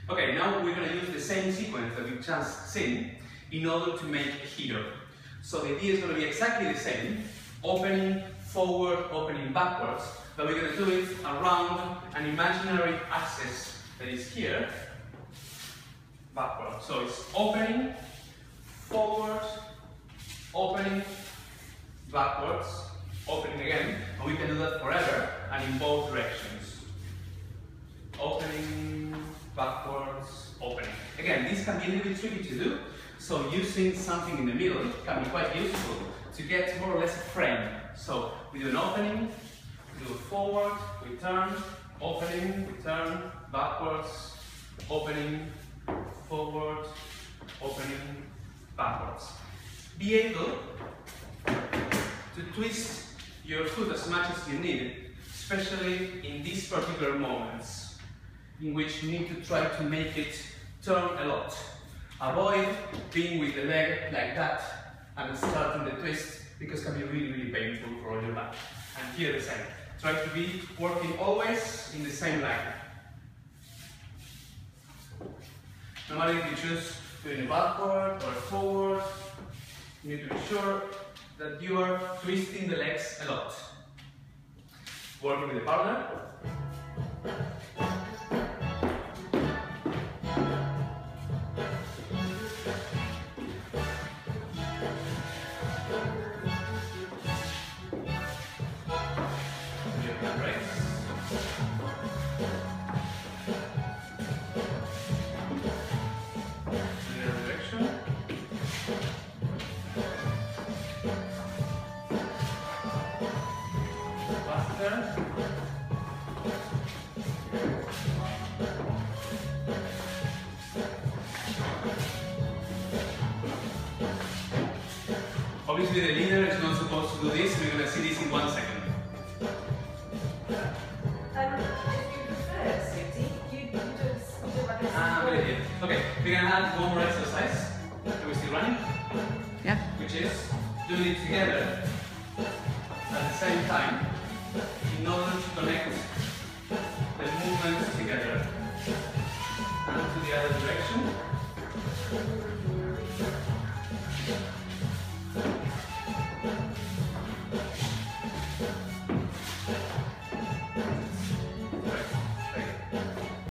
Okay, now we're going to use the same sequence that we've just seen in order to make a hero. So the idea is going to be exactly the same, opening forward, opening backwards, but we're going to do it around an imaginary axis that is here, backward. So it's opening, forward, opening, backwards, opening again, and we can do that forever and in both directions. Opening, backwards, opening. Again, this can be a little bit tricky to do, so using something in the middle can be quite useful to get more or less a frame. So we do an opening, we do a forward, we turn, opening, we turn, backwards, opening, forward, opening, backwards. Be able to twist your foot as much as you need, especially in these particular moments in which you need to try to make it turn a lot. Avoid being with the leg like that and starting the twist, because it can be really, really painful for all your back. And here the same. Try to be working always in the same line. No matter if you choose doing a backward or a forward, you need to be sure that you are twisting the legs a lot. Working with the partner. Obviously the leader is not supposed to do this, we're going to see this in 1 second. If you prefer, sweetie, you do like a Good idea. Okay, we're going to add one more exercise. Are we still running? Yeah. Which is doing it together at the same time in order to connect the movements together. And to the other direction.